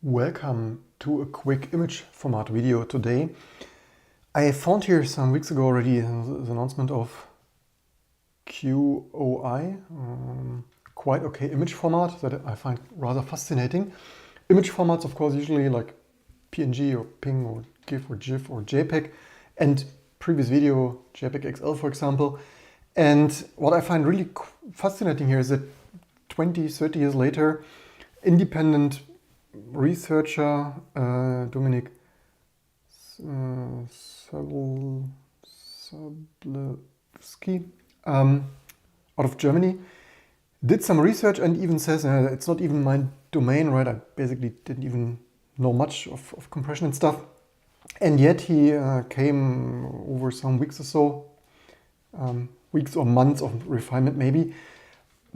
Welcome to a quick image format video today. I found here some weeks ago already the announcement of QOI, quite okay image format that I find rather fascinating. Image formats, of course, usually like PNG or PNG or GIF or GIF or JPEG, and previous video JPEG XL, for example. And what I find really fascinating here is that 20, 30 years later, independent researcher Dominik Sablewski out of Germany did some research and even says it's not even my domain, right? I basically didn't even know much of compression and stuff. And yet he came over some weeks or so, weeks or months of refinement maybe,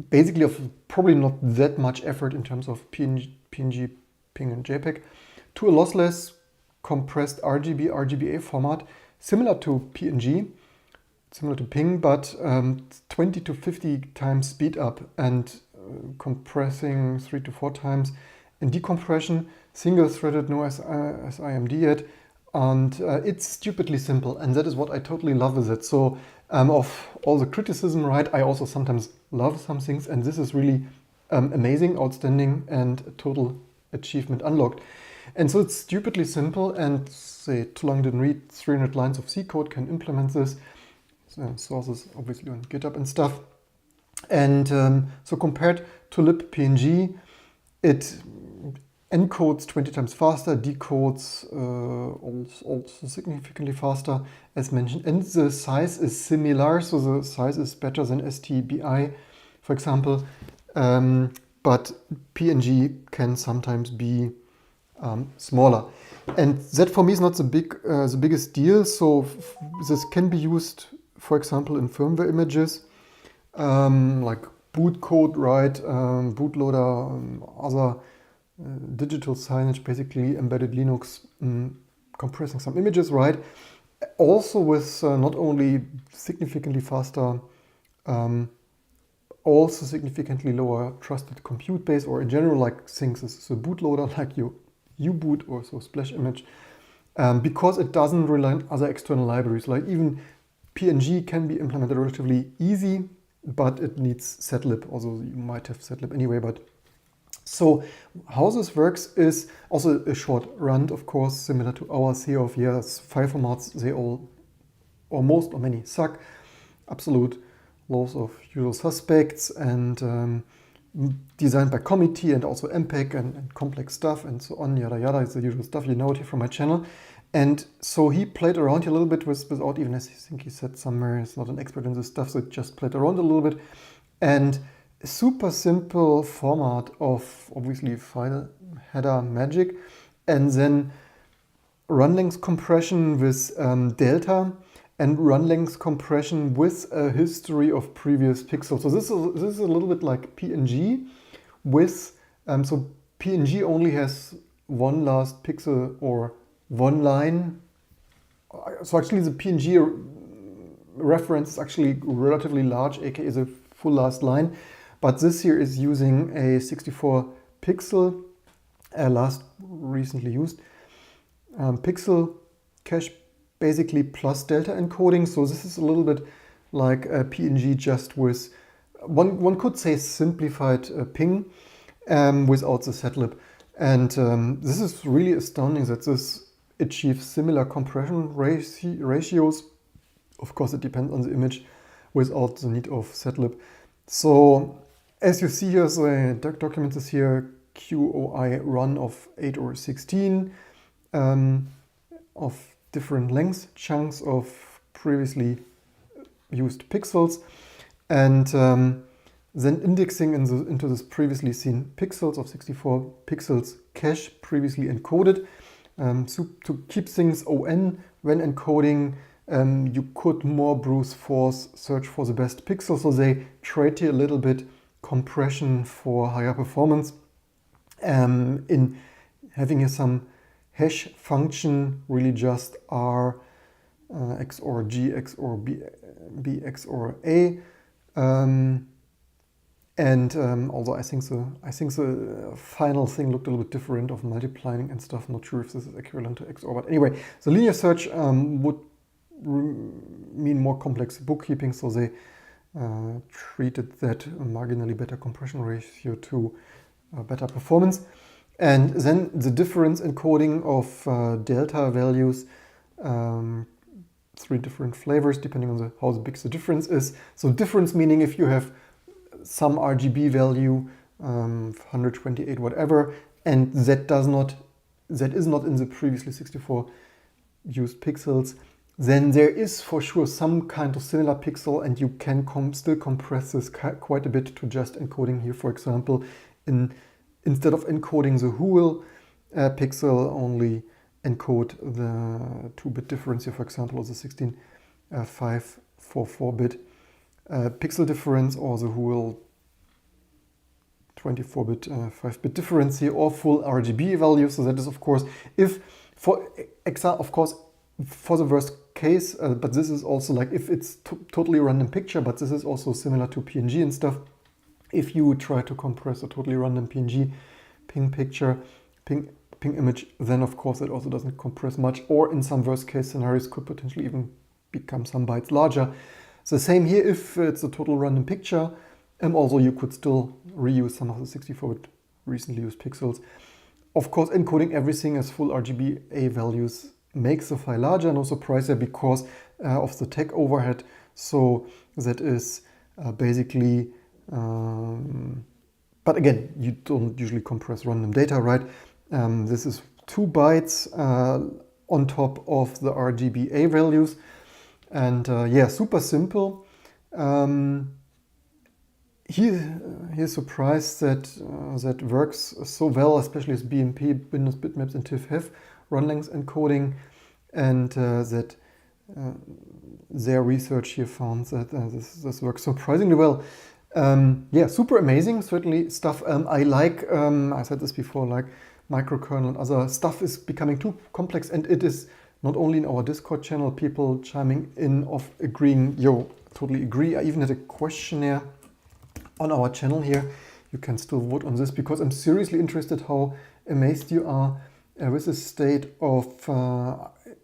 basically of probably not that much effort in terms of PNG, PNG and JPEG, to a lossless compressed RGBA format, similar to PNG, similar to PNG, but 20 to 50 times speed up and compressing 3 to 4 times. And decompression, single-threaded, no SIMD yet, and it's stupidly simple, and that is what I totally love with it. So of all the criticism, right, I also sometimes love some things, and this is really amazing, outstanding, and a total achievement unlocked. And so it's stupidly simple, and say too long didn't read 300 lines of C code can implement this. Sources obviously on GitHub and stuff. And so compared to libpng, it encodes 20 times faster, decodes also significantly faster, as mentioned, and the size is similar, so the size is better than STBI, for example, but PNG can sometimes be smaller, and that for me is not the biggest deal. So this can be used, for example, in firmware images, like boot code, right, bootloader, other digital signage, basically embedded Linux, compressing some images, right? Also with not only significantly faster, also significantly lower trusted compute base, or in general, like things as a bootloader, like your U-boot or so splash image, because it doesn't rely on other external libraries. Like even PNG can be implemented relatively easy, but it needs setlib, although you might have setlib anyway. But so how this works is also a short run, of course, similar to ours here of file formats. They all, or most or many, suck. Absolute laws of usual suspects, and designed by committee, and also MPEG and complex stuff and so on, yada yada. It's the usual stuff, you know it here from my channel. And so he played around here a little bit without even, as I think he said somewhere, he's not an expert in this stuff, so he just played around a little bit. And super simple format of obviously file header magic, and then run length compression with delta, and run length compression with a history of previous pixels. So this is a little bit like PNG with, so PNG only has one last pixel or one line. So actually the PNG reference is actually relatively large, aka the full last line. But this here is using a 64 pixel, last recently used pixel cache, basically plus delta encoding. So this is a little bit like a PNG, just with one could say simplified ping without the setlib. And this is really astounding that this achieves similar compression ratios. Of course, it depends on the image, without the need of setlib. So as you see here, the document is here, QOI run of 8 or 16 of different length chunks of previously used pixels, and then indexing into this previously seen pixels of 64 pixels cache previously encoded. So to keep things ON when encoding, you could more brute force search for the best pixel, so they trade here a little bit compression for higher performance, in having here some hash function, really just R XOR G XOR B XOR A, And although I think the final thing looked a little bit different of multiplying and stuff. Not sure if this is equivalent to XOR, but anyway, the linear search would mean more complex bookkeeping, so they treated that marginally better compression ratio to better performance. And then the difference encoding of delta values, 3 different flavors depending on how big the difference is. So difference meaning if you have some RGB value, 128 whatever, and that is not in the previously 64 used pixels, then there is for sure some kind of similar pixel, and you can still compress this quite a bit to just encoding here, for example, instead of encoding the whole pixel, only encode the 2-bit difference here, for example, of the 16.544-bit pixel difference, or the whole 24-bit 5-bit difference here, or full RGB value. So that is, of course, if for of course, for the worst case, but this is also like if it's totally random picture, but this is also similar to PNG and stuff. If you try to compress a totally random PNG ping picture, ping image, then of course it also doesn't compress much, or in some worst case scenarios could potentially even become some bytes larger. The same here if it's a total random picture, also you could still reuse some of the 64-bit recently used pixels. Of course, encoding everything as full RGBA values makes the file larger, no surprise there, because of the tech overhead. So that is basically, but again, you don't usually compress random data, right? This is 2 bytes on top of the RGBA values. And yeah, super simple. He's surprised that that works so well, especially as BMP, Windows bitmaps, and TIFF have run length encoding, and that their research here found that this works surprisingly well. Yeah, super amazing, certainly stuff I like. I said this before, like microkernel and other stuff is becoming too complex, and it is not only in our Discord channel, people chiming in of agreeing, yo, totally agree. I even had a questionnaire on our channel here. You can still vote on this, because I'm seriously interested how amazed you are with the state of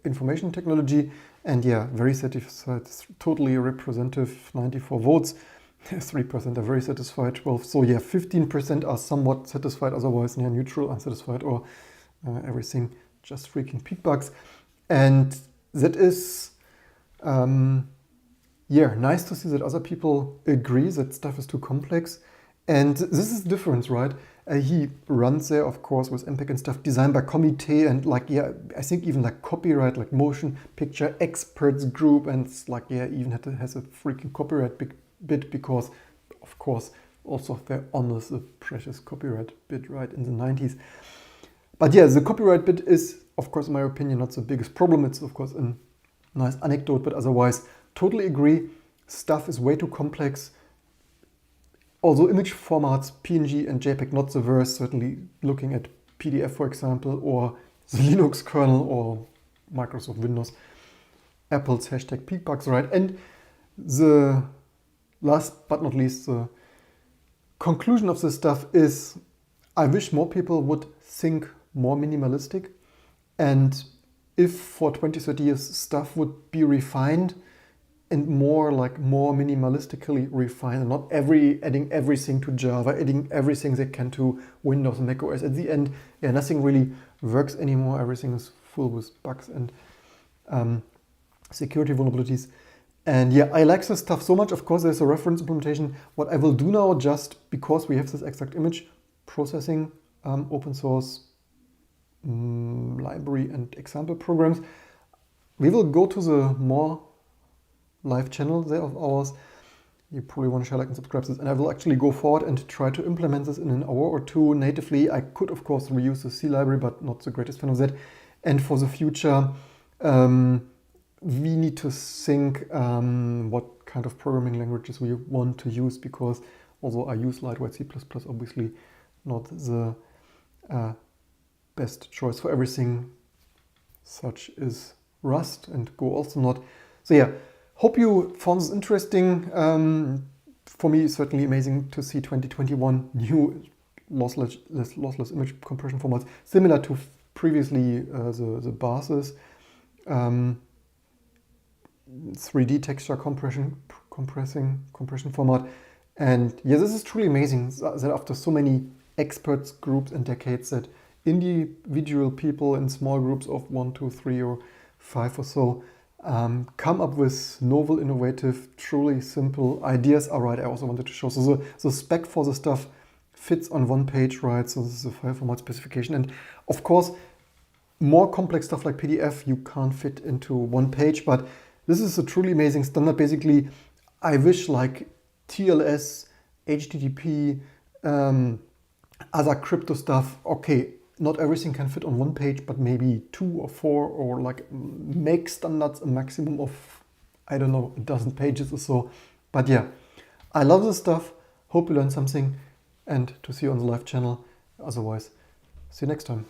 information technology. And yeah, very satisfied, totally representative, 94 votes. 3% are very satisfied, 12. So yeah, 15% are somewhat satisfied, otherwise near neutral, unsatisfied, or everything just freaking peak bugs. And that is, yeah, nice to see that other people agree that stuff is too complex. And this is the difference, right? He runs there, of course, with MPEG and stuff designed by committee, and like, yeah, I think even like copyright, like motion picture experts group, and it's like, yeah, even has a freaking copyright bit, because, of course, also they're honest, the precious copyright bit, right, in the 90s. But yeah, the copyright bit is, of course, in my opinion, not the biggest problem. It's, of course, a nice anecdote, but otherwise, totally agree. Stuff is way too complex. Also, image formats, PNG and JPEG, not the worst. Certainly looking at PDF, for example, or the Linux kernel, or Microsoft Windows, Apple's hashtag peakbugs, right? And the last but not least, the conclusion of this stuff is, I wish more people would think more minimalistic. And if for 20, 30 years stuff would be refined, and more minimalistically refined, and not adding everything to Java, adding everything they can to Windows and Mac OS. At the end, yeah, nothing really works anymore. Everything is full with bugs and security vulnerabilities. And yeah, I like this stuff so much. Of course, there's a reference implementation. What I will do now, just because we have this exact image processing open source library and example programs, we will go to the more live channel there of ours. You probably want to share, like, and subscribe to this, and I will actually go forward and try to implement this in an hour or two natively. I could, of course, reuse the C library, but not the greatest fan of that. And for the future, we need to think what kind of programming languages we want to use, because although I use lightweight C++, obviously not the best choice for everything. Such is Rust, and Go also not. So yeah, hope you found this interesting. for me, it's certainly amazing to see 2021 new lossless image compression formats, similar to previously the bases. 3D texture compression format. And yeah, this is truly amazing that after so many experts groups and decades that individual people in small groups of 1, 2, 3 or 5 or so come up with novel, innovative, truly simple ideas. All right, I also wanted to show. So the spec for the stuff fits on one page, right? So this is a file format specification. And of course, more complex stuff like PDF, you can't fit into one page, but this is a truly amazing standard. Basically, I wish like TLS, HTTP, other crypto stuff, okay, not everything can fit on one page, but maybe 2 or 4, or like make standards a maximum of, I don't know, a dozen pages or so. But yeah, I love this stuff. Hope you learned something, and to see you on the live channel. Otherwise, see you next time.